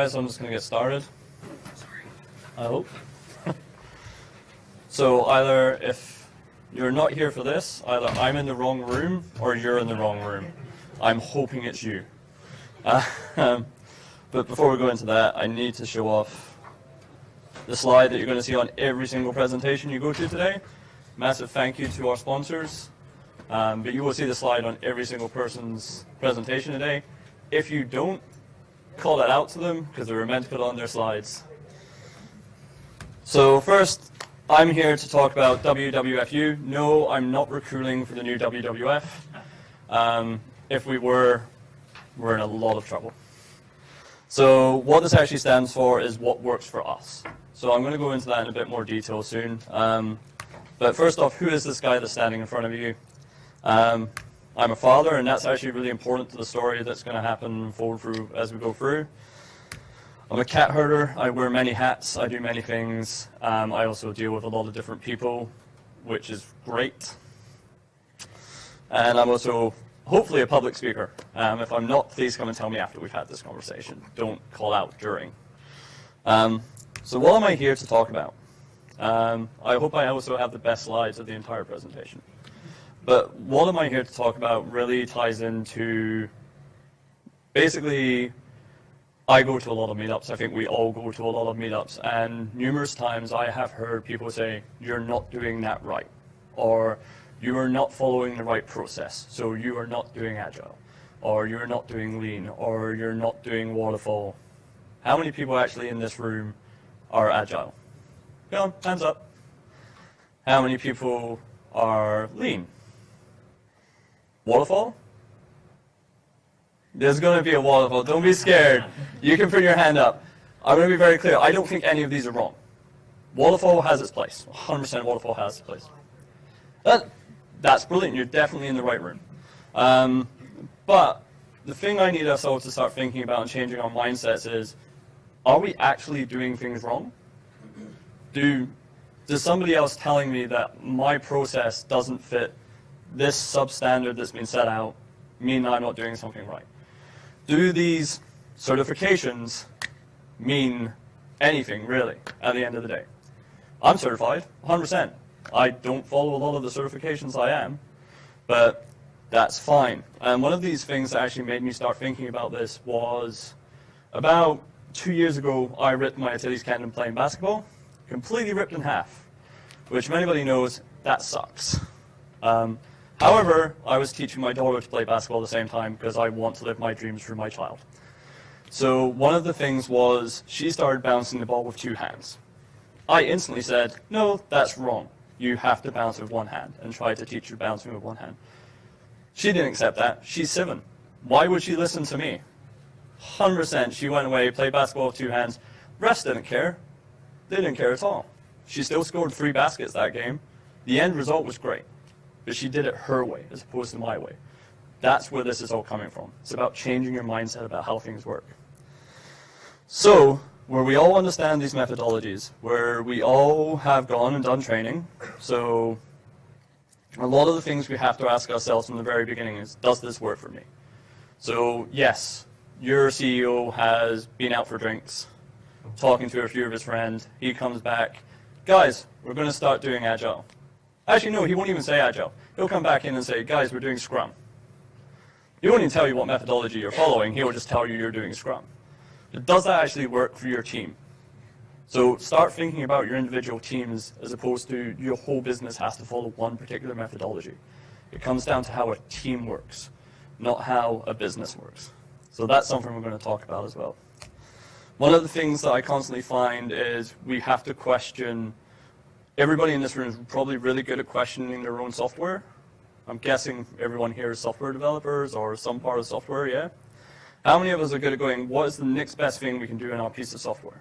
guys, I'm just going to get started. I hope. So either if you're not here for this, either I'm in the wrong room or you're in the wrong room. I'm hoping it's you. But before we go into that, I need to show off the slide that you're going to see on every single presentation you go to today. Massive thank you to our sponsors. But you will see the slide on every single person's presentation today. If you don't, call that out to them because they were meant to put on their slides. So first, I'm here to talk about WWFU. No, I'm not recruiting for the new WWF. If we were, we're in a lot of trouble. So what this actually stands for is what works for us. So I'm going to go into that in a bit more detail soon. But first off, who is this guy that's standing in front of you? I'm a father, and that's actually really important to the story that's going to happen forward through as we go through. I'm a cat herder. I wear many hats. I do many things. I also deal with a lot of different people, which is great. And I'm also hopefully a public speaker. If I'm not, please come and tell me after we've had this conversation. Don't call out during. So what am I here to talk about? I hope I also have the best slides of the entire presentation. But what am I here to talk about really ties into, basically, I go to a lot of meetups. I think we all go to a lot of meetups. And numerous times I have heard people say, you're not doing that right. Or you are not following the right process. So you are not doing Agile. Or you're not doing Lean. Or you're not doing Waterfall. How many people actually in this room are Agile? Come on, hands up. How many people are Lean? Waterfall? There's going to be a waterfall. Don't be scared. You can put your hand up. I'm going to be very clear. I don't think any of these are wrong. Waterfall has its place. 100% Waterfall has its place. That's brilliant. You're definitely in the right room. But the thing I need us all to start thinking about and changing our mindsets is, are we actually doing things wrong? Does somebody else telling me that my process doesn't fit this substandard that's been set out mean I'm not doing something right? Do these certifications mean anything, really, at the end of the day? I'm certified, 100%. I don't follow a lot of the certifications I am, but that's fine. And one of these things that actually made me start thinking about this was about 2 years ago, I ripped my Achilles tendon playing basketball, completely ripped in half, which if anybody knows, that sucks. However, I was teaching my daughter to play basketball at the same time because I want to live my dreams through my child. So one of the things was she started bouncing the ball with two hands. I instantly said, no, that's wrong. You have to bounce with one hand, and tried to teach her bouncing with one hand. She didn't accept that. She's 7. Why would she listen to me? 100% she went away, played basketball with two hands. Refs didn't care. They didn't care at all. She still scored 3 baskets that game. The end result was great. But she did it her way as opposed to my way. That's where this is all coming from. It's about changing your mindset about how things work. So, where we all understand these methodologies, where we all have gone and done training, so a lot of the things we have to ask ourselves from the very beginning is, does this work for me? So, yes, your CEO has been out for drinks, talking to a few of his friends. He comes back, guys, we're going to start doing Agile. Actually, no, he won't even say Agile. He'll come back in and say, guys, we're doing Scrum. He won't even tell you what methodology you're following. He'll just tell you you're doing Scrum. But does that actually work for your team? So start thinking about your individual teams as opposed to your whole business has to follow one particular methodology. It comes down to how a team works, not how a business works. So that's something we're going to talk about as well. One of the things that I constantly find is we have to question. Everybody in this room is probably really good at questioning their own software. I'm guessing everyone here is software developers or some part of software, yeah? How many of us are good at going, what is the next best thing we can do in our piece of software?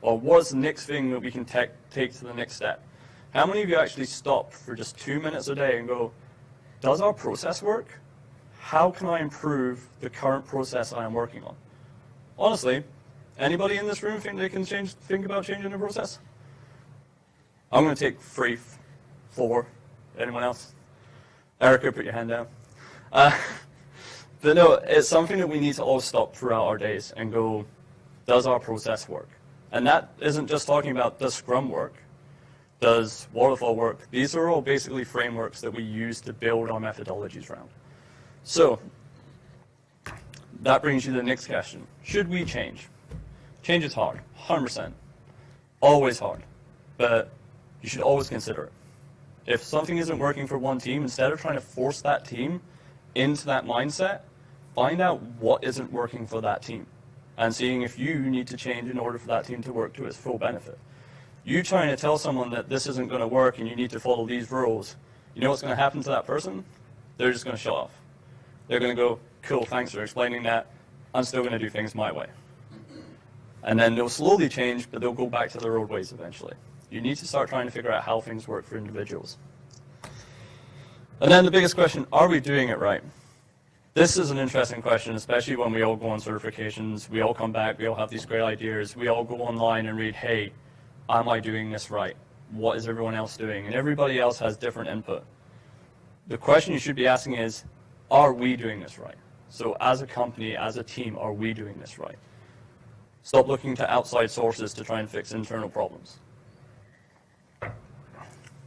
Or what is the next thing that we can take to the next step? How many of you actually stop for just 2 minutes a day and go, does our process work? How can I improve the current process I am working on? Honestly, anybody in this room think they can think about changing their process? I'm going to take 3, 4. Anyone else? Erica, put your hand down. But no, it's something that we need to all stop throughout our days and go, Does our process work? And that isn't just talking about does Scrum work? Does Waterfall work? These are all basically frameworks that we use to build our methodologies around. So that brings you to the next question. Should we change? Change is hard, 100%. Always hard. But you should always consider it. If something isn't working for one team, instead of trying to force that team into that mindset, find out what isn't working for that team and seeing if you need to change in order for that team to work to its full benefit. You trying to tell someone that this isn't going to work and you need to follow these rules, you know what's going to happen to that person? They're just going to shut off. They're going to go, cool, thanks for explaining that. I'm still going to do things my way. And then they'll slowly change, but they'll go back to their old ways eventually. You need to start trying to figure out how things work for individuals. And then the biggest question, are we doing it right? This is an interesting question, especially when we all go on certifications, we all come back, we all have these great ideas, we all go online and read, hey, am I doing this right? What is everyone else doing? And everybody else has different input. The question you should be asking is, are we doing this right? So as a company, as a team, are we doing this right? Stop looking to outside sources to try and fix internal problems.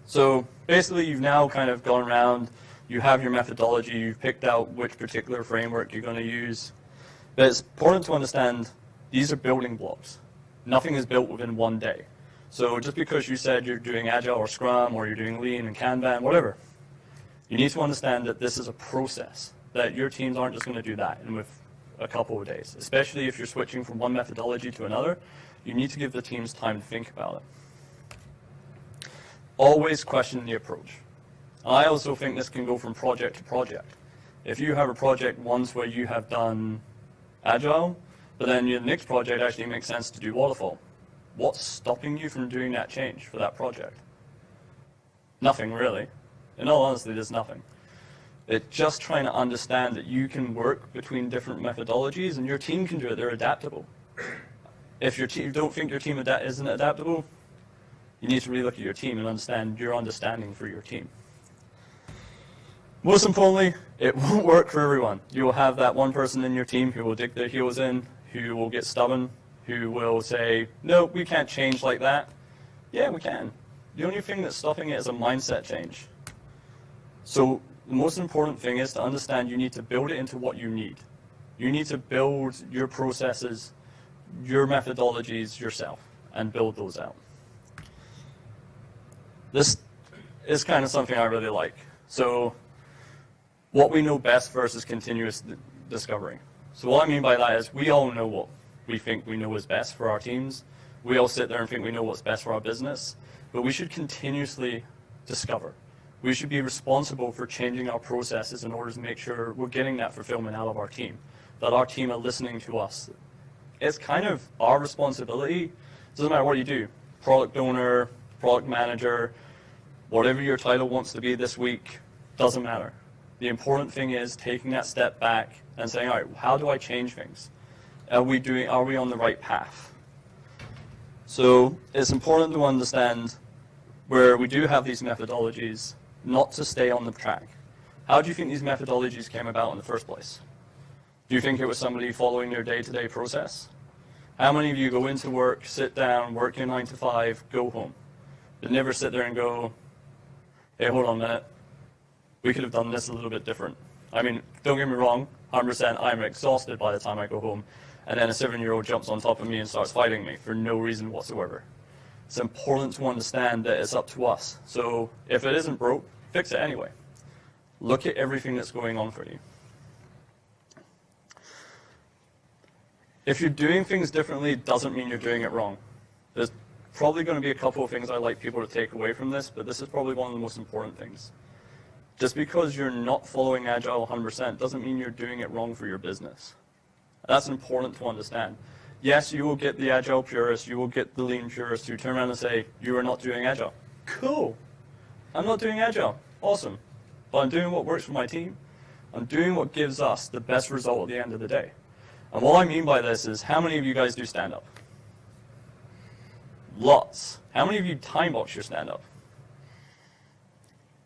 So basically, you've now kind of gone around, you have your methodology, you've picked out which particular framework you're going to use. But it's important to understand these are building blocks. Nothing is built within one day. So just because you said you're doing Agile or Scrum or you're doing Lean and Kanban, whatever, you need to understand that this is a process, that your teams aren't just going to do that in with a couple of days. Especially if you're switching from one methodology to another, you need to give the teams time to think about it. Always question the approach. I also think this can go from project to project. If you have a project once where you have done Agile, but then your next project actually makes sense to do Waterfall, what's stopping you from doing that change for that project? Nothing, really. In all honesty, there's nothing. It's just trying to understand that you can work between different methodologies and your team can do it. They're adaptable. If your team don't think your team isn't adaptable, you need to really look at your team and understand your understanding for your team. Most importantly, it won't work for everyone. You will have that one person in your team who will dig their heels in, who will get stubborn, who will say, no, we can't change like that. Yeah, we can. The only thing that's stopping it is a mindset change. So the most important thing is to understand you need to build it into what you need. You need to build your processes, your methodologies yourself, and build those out. This is kind of something I really like. So what we know best versus continuous discovery. So what I mean by that is we all know what we think we know is best for our teams. We all sit there and think we know what's best for our business, but we should continuously discover. We should be responsible for changing our processes in order to make sure we're getting that fulfillment out of our team, that our team are listening to us. It's kind of our responsibility. It doesn't matter what you do, product owner, product manager, whatever your title wants to be this week, doesn't matter. The important thing is taking that step back and saying, all right, how do I change things? Are we on the right path? So it's important to understand where we do have these methodologies, not to stay on the track. How do you think these methodologies came about in the first place? Do you think it was somebody following their day-to-day process? How many of you go into work, sit down, work your 9 to 5, go home? But never sit there and go, hey, hold on a minute. We could have done this a little bit different. I mean, don't get me wrong, 100% I'm exhausted by the time I go home. And then a 7-year-old jumps on top of me and starts fighting me for no reason whatsoever. It's important to understand that it's up to us. So if it isn't broke, fix it anyway. Look at everything that's going on for you. If you're doing things differently, it doesn't mean you're doing it wrong. There's probably going to be a couple of things I'd like people to take away from this, but this is probably one of the most important things. Just because you're not following Agile 100% doesn't mean you're doing it wrong for your business. That's important to understand. Yes, you will get the Agile purists, you will get the Lean purists who turn around and say, you are not doing Agile. Cool. I'm not doing Agile. Awesome. But I'm doing what works for my team. I'm doing what gives us the best result at the end of the day. And what I mean by this is, how many of you guys do stand-up? Lots. How many of you time box your stand-up?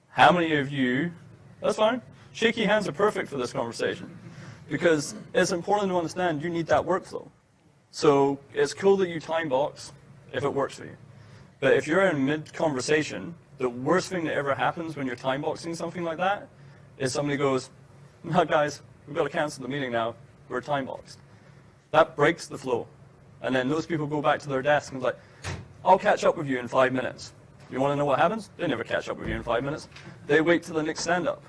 How many of you, that's fine, shaky hands are perfect for this conversation, because it's important to understand you need that workflow. So it's cool that you time box if it works for you. But if you're in mid-conversation, the worst thing that ever happens when you're time boxing something like that is somebody goes, "No, guys, we've got to cancel the meeting now. We're time boxed." That breaks the flow. And then those people go back to their desk and like, "I'll catch up with you in 5 minutes." You want to know what happens? They never catch up with you in 5 minutes. They wait till the next stand-up.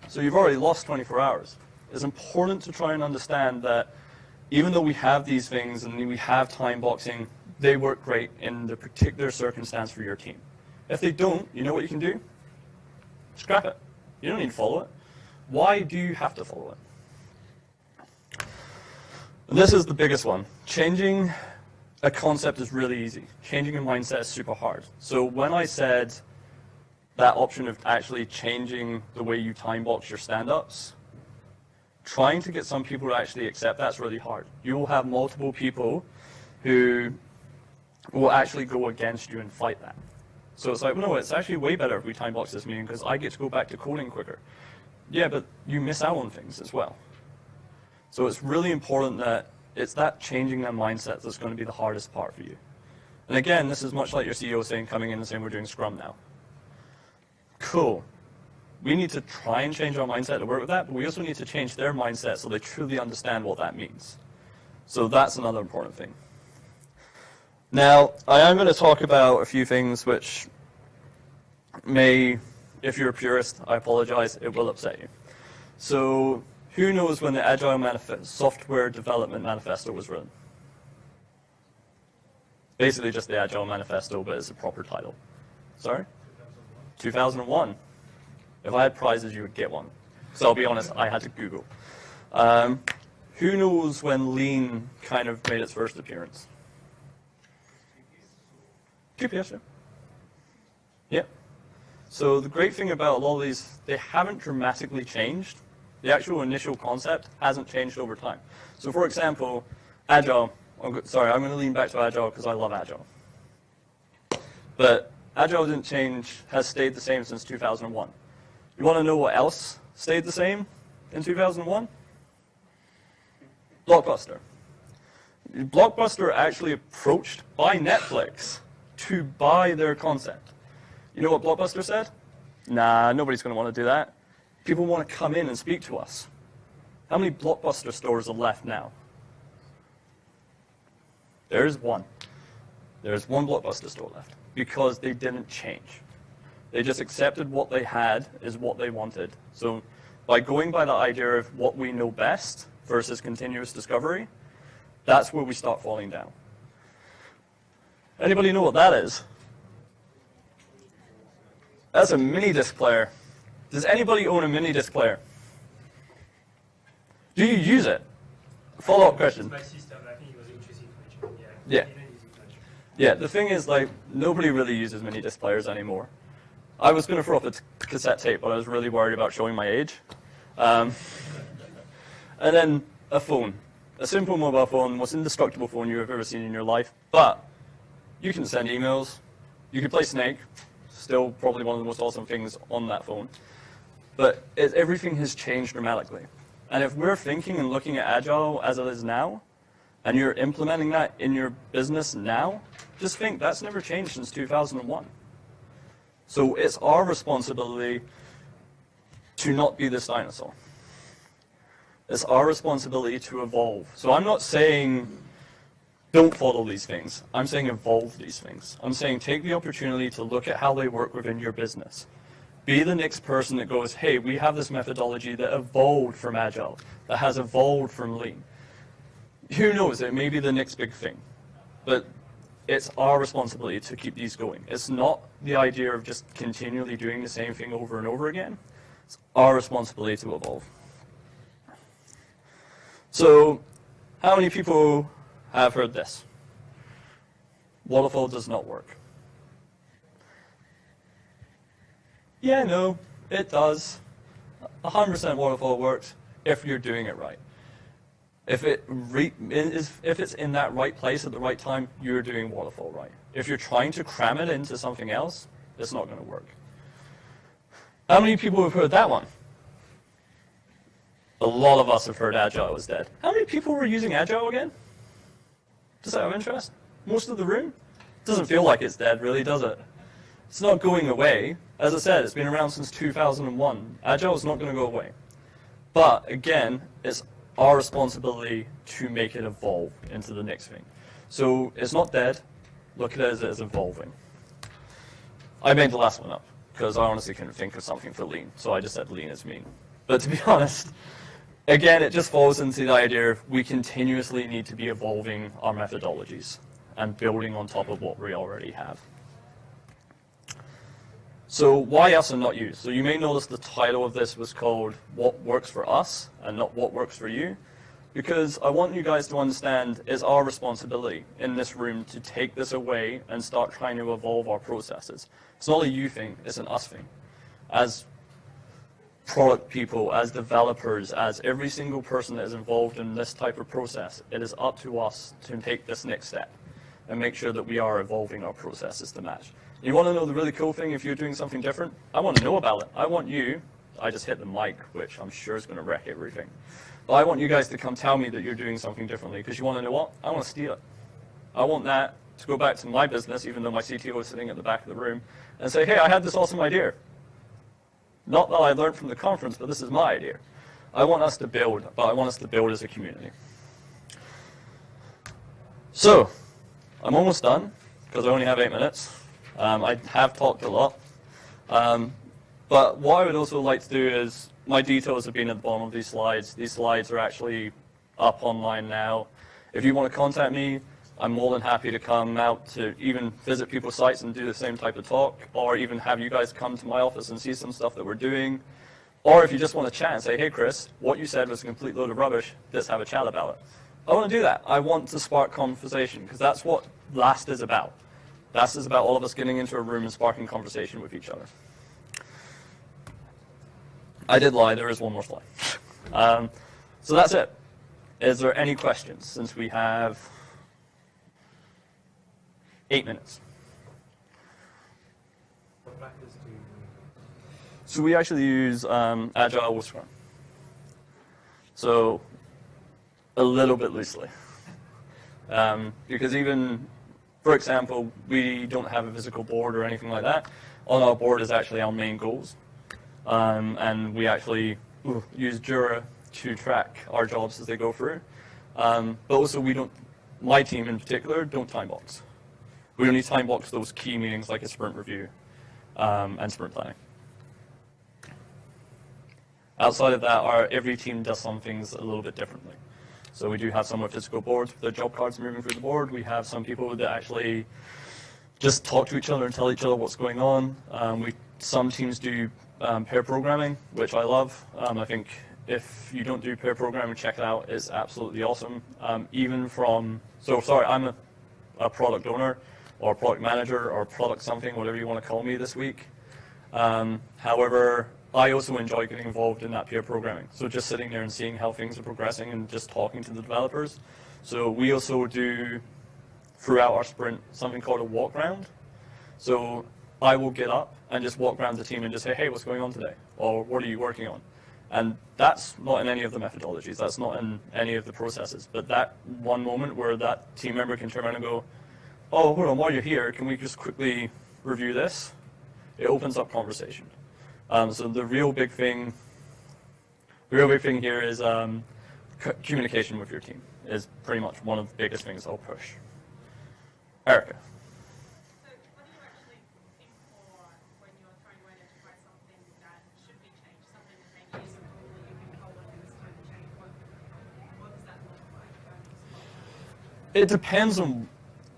So you've already lost 24 hours. It's important to try and understand that even though we have these things and we have time boxing, they work great in the particular circumstance for your team. If they don't, you know what you can do? Scrap it. You don't need to follow it. Why do you have to follow it? And this is the biggest one. Changing a concept is really easy. Changing a mindset is super hard. So when I said that option of actually changing the way you time box your stand-ups, trying to get some people to actually accept that's really hard. You will have multiple people who will actually go against you and fight that. So it's like, well, no, it's actually way better if we time box this meeting because I get to go back to coding quicker. Yeah, but you miss out on things as well. So it's really important that it's that changing that mindset that's going to be the hardest part for you. And again, this is much like your CEO saying, coming in and saying, we're doing Scrum now. Cool. We need to try and change our mindset to work with that, but we also need to change their mindset so they truly understand what that means. So that's another important thing. Now, I am going to talk about a few things which may, if you're a purist, I apologize, it will upset you. So, who knows when the Agile Software Development Manifesto was written? Basically just the Agile Manifesto, but it's a proper title. Sorry? 2001. If I had prizes, you would get one. So I'll be honest, I had to Google. Who knows when Lean kind of made its first appearance? QPS, yeah. Yeah. So the great thing about a lot of these, they haven't dramatically changed. The actual initial concept hasn't changed over time. So for example, Agile, sorry, I'm going to lean back to Agile because I love Agile. But Agile didn't change, has stayed the same since 2001. You want to know what else stayed the same in 2001? Blockbuster. Blockbuster actually approached by Netflix to buy their concept. You know what Blockbuster said? Nah, nobody's going to want to do that. People want to come in and speak to us. How many Blockbuster stores are left now? There's one. There's one Blockbuster store left because they didn't change. They just accepted what they had is what they wanted. So by going by the idea of what we know best versus continuous discovery, that's where we start falling down. Anybody know what that is? That's a mini disc player. Does anybody own a mini disc player? Do you use it? Follow-up question. My sister, I think it was interesting for each other. Yeah. Yeah, the thing is, like, nobody really uses mini disc players anymore. I was going to throw up a cassette tape, but I was really worried about showing my age. And then a phone. A simple mobile phone, most indestructible phone you've ever seen in your life. But you can send emails. You can play Snake. Still probably one of the most awesome things on that phone. But everything has changed dramatically. And if we're thinking and looking at Agile as it is now, and you're implementing that in your business now, just think that's never changed since 2001. So it's our responsibility to not be this dinosaur. It's our responsibility to evolve. So I'm not saying don't follow these things. I'm saying evolve these things. I'm saying take the opportunity to look at how they work within your business. Be the next person that goes, hey, we have this methodology that evolved from Agile, that has evolved from Lean. Who knows, it may be the next big thing. But it's our responsibility to keep these going. It's not the idea of just continually doing the same thing over and over again. It's our responsibility to evolve. So, how many people have heard this? Waterfall does not work. Yeah, no, it does. 100% Waterfall works if you're doing it right. If it's in that right place at the right time, you're doing Waterfall right. If you're trying to cram it into something else, it's not going to work. How many people have heard that one? A lot of us have heard Agile is dead. How many people were using Agile again? Just out of interest? Most of the room? Doesn't feel like it's dead, really, does it? It's not going away. As I said, it's been around since 2001. Agile is not going to go away. But again, it's our responsibility to make it evolve into the next thing. So it's not dead. Look at it as it's evolving. I made the last one up because I honestly couldn't think of something for lean. So I just said lean is mean. But to be honest, again, it just falls into the idea of we continuously need to be evolving our methodologies and building on top of what we already have. So why us and not you? So you may notice the title of this was called What Works for Us and not What Works for You, because I want you guys to understand it's our responsibility in this room to take this away and start trying to evolve our processes. It's not a you thing, it's an us thing. As product people, as developers, as every single person that is involved in this type of process, it is up to us to take this next step and make sure that we are evolving our processes to match. You want to know the really cool thing if you're doing something different? I want to know about it. I want you, I just hit the mic, which I'm sure is going to wreck everything. But I want you guys to come tell me that you're doing something differently, because you want to know what? I want to steal it. I want that to go back to my business, even though my CTO is sitting at the back of the room, and say, hey, I had this awesome idea. Not that I learned from the conference, but this is my idea. I want us to build, but I want us to build as a community. So, I'm almost done, because I only have 8 minutes. I have talked a lot. But what I would also like to do is, my details have been at the bottom of these slides. These slides are actually up online now. If you want to contact me, I'm more than happy to come out to even visit people's sites and do the same type of talk, or even have you guys come to my office and see some stuff that we're doing. Or if you just want to chat and say, hey Chris, what you said was a complete load of rubbish, let's have a chat about it. I want to do that. I want to spark conversation, because that's what LAST is about. LAST is about all of us getting into a room and sparking conversation with each other. I did lie, there is one more slide. So that's it. Is there any questions, since we have 8 minutes? What practice do you use? So we actually use Agile with Scrum. So a little bit loosely. Because even, for example, we don't have a physical board or anything like that. On our board is actually our main goals. And we actually use Jira to track our jobs as they go through. But also we don't, my team in particular, don't time box. We only time box those key meetings like a sprint review and sprint planning. Outside of that, every team does some things a little bit differently. So we do have some with physical boards with their job cards moving through the board. We have some people that actually just talk to each other and tell each other what's going on. Some teams do pair programming, which I love. I think if you don't do pair programming, check it out. It's absolutely awesome. I'm a product owner or product manager or product something, whatever you want to call me this week. However, I also enjoy getting involved in that peer programming. So just sitting there and seeing how things are progressing and just talking to the developers. So we also do, throughout our sprint, something called a walk round. So I will get up and just walk around the team and just say, hey, what's going on today? Or what are you working on? And that's not in any of the methodologies. That's not in any of the processes. But that one moment where that team member can turn around and go, oh, hold on, while you're here, can we just quickly review this? It opens up conversation. So the real big thing here is communication with your team is pretty much one of the biggest things I'll push. Erica. So what do you actually think for when you're trying to identify something that should be changed, something that maybe isn't all that you've been told and it's time to change? What does that look like? It depends on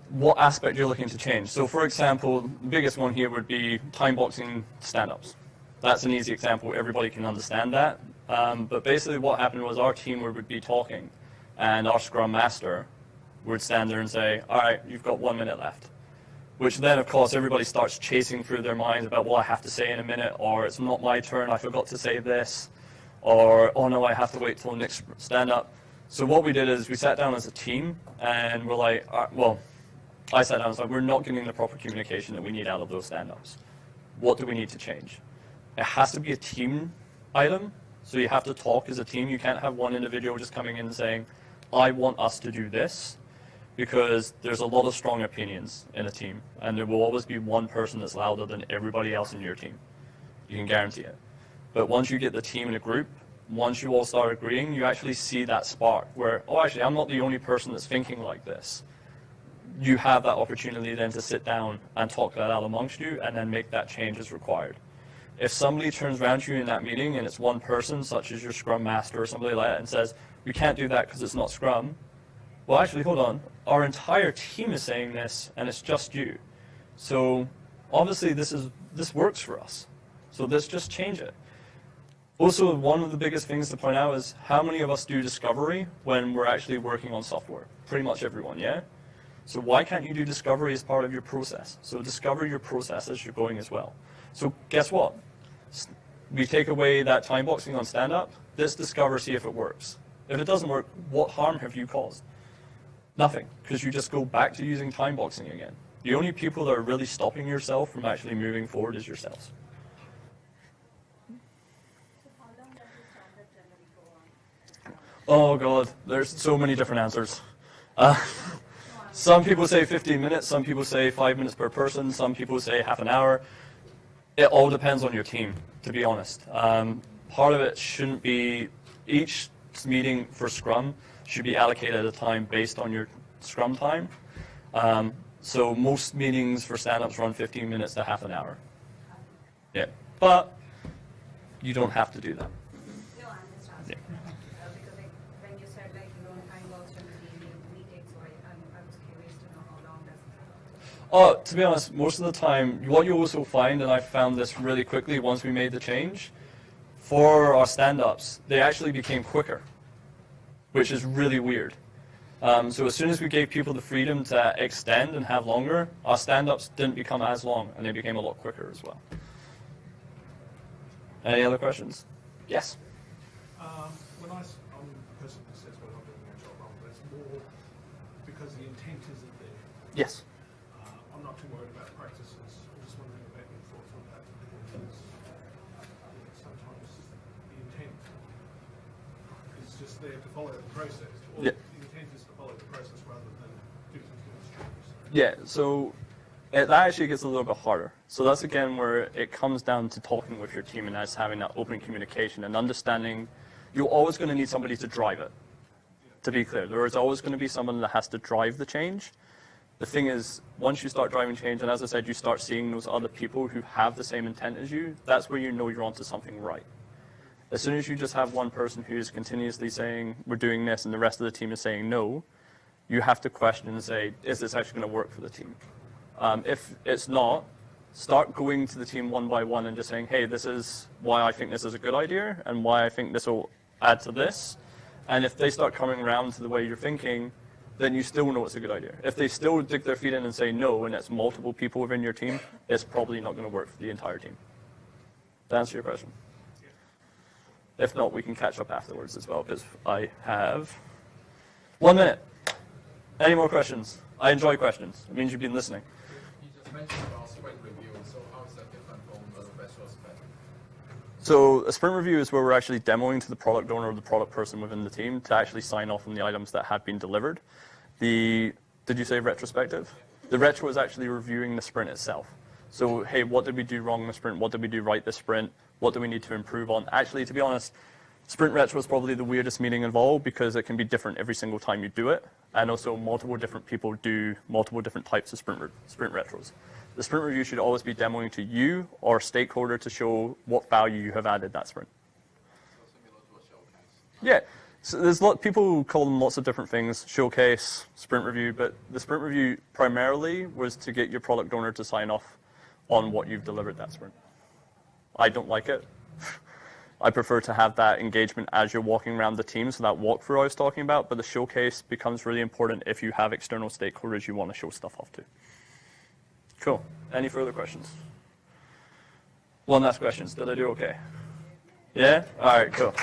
what aspect you're looking to change. So for example, the biggest one here would be time boxing stand-ups. That's an easy example. Everybody can understand that. But basically what happened was our team would be talking, and our Scrum Master would stand there and say, all right, you've got 1 minute left. Which then, of course, everybody starts chasing through their minds about what I have to say in a minute, or it's not my turn, I forgot to say this, or, oh no, I have to wait till next stand-up. So what we did is we sat down as a team, and we're like, I sat down and was like, we're not getting the proper communication that we need out of those stand-ups. What do we need to change? It has to be a team item, so you have to talk as a team. You can't have one individual just coming in and saying, I want us to do this. because there's a lot of strong opinions in a team, and there will always be one person that's louder than everybody else in your team. You can guarantee it. But once you get the team in a group, once you all start agreeing, you actually see that spark where, oh, actually, I'm not the only person that's thinking like this. You have that opportunity then to sit down and talk that out amongst you and then make that change as required. If somebody turns around to you in that meeting and it's one person, such as your Scrum Master or somebody like that, and says, we can't do that because it's not Scrum, well, actually, hold on. Our entire team is saying this, and it's just you. So obviously, this works for us. So let's just change it. Also, one of the biggest things to point out is how many of us do discovery when we're actually working on software? Pretty much everyone, yeah? So why can't you do discovery as part of your process? So discover your process as you're going as well. So guess what? We take away that time boxing on stand-up. Let's discover, see if it works. If it doesn't work, what harm have you caused? Nothing, because you just go back to using time boxing again. The only people that are really stopping yourself from actually moving forward is yourselves. So how long does the stand-up generally go on? Oh God, there's so many different answers. Some people say 15 minutes, some people say 5 minutes per person, some people say half an hour. It all depends on your team, to be honest. Part of it shouldn't be, each meeting for Scrum should be allocated a time based on your Scrum time. So most meetings for stand-ups run 15 minutes to half an hour. Yeah, but you don't have to do that. No, I'm just asking. Because when you said you don't time box your meetings, so I was curious to know how long does it Oh, to be honest, most of the time, what you also find, and I found this really quickly once we made the change, for our stand-ups, they actually became quicker, which is really weird. So as soon as we gave people the freedom to extend and have longer, our stand-ups didn't become as long, and they became a lot quicker as well. Any other questions? Yes? When I'm a person who says, well, I'm doing a job wrong, but it's more because the intent isn't there. Yes. I'm not too worried about practices. I'm just wondering about your thoughts on that. Because sometimes the intent is just there to follow the process. Or Yeah. the intent is to follow the process rather than do something extreme. Yeah, so that actually gets a little bit harder. So that's again where it comes down to talking with your team and as having that open communication and understanding you're always going to need somebody to drive it. To be clear, there is always going to be someone that has to drive the change. The thing is, once you start driving change, and as I said, you start seeing those other people who have the same intent as you, that's where you know you're onto something right. As soon as you just have one person who's continuously saying, we're doing this, and the rest of the team is saying no, you have to question and say, is this actually going to work for the team? If it's not, start going to the team one by one and just saying, hey, this is why I think this is a good idea, and why I think this will add to this. And if they start coming around to the way you're thinking, then you still know it's a good idea. If they still dig their feet in and say no, and it's multiple people within your team, it's probably not going to work for the entire team. To answer your question. If not, we can catch up afterwards as well, because I have 1 minute. Any more questions? I enjoy questions. It means you've been listening. You just mentioned about sprint review, so how is that different from the retrospect? So a sprint review is where we're actually demoing to the product owner or the product person within the team to actually sign off on the items that have been delivered. Did you say retrospective? The retro is actually reviewing the sprint itself. So, hey, what did we do wrong in the sprint? What did we do right this sprint? What do we need to improve on? Actually, to be honest, sprint retro is probably the weirdest meeting of all because it can be different every single time you do it. And also multiple different people do multiple different types of sprint retros. The sprint review should always be demoing to you or stakeholder to show what value you have added that sprint. So similar to a showcase. Yeah, so there's people call them lots of different things, showcase, sprint review, but the sprint review primarily was to get your product owner to sign off on what you've delivered that sprint. I don't like it. I prefer to have that engagement as you're walking around the team, so that walkthrough I was talking about, but the showcase becomes really important if you have external stakeholders you want to show stuff off to. Cool. Any further questions? One last question. Did I do okay? Yeah? All right, cool.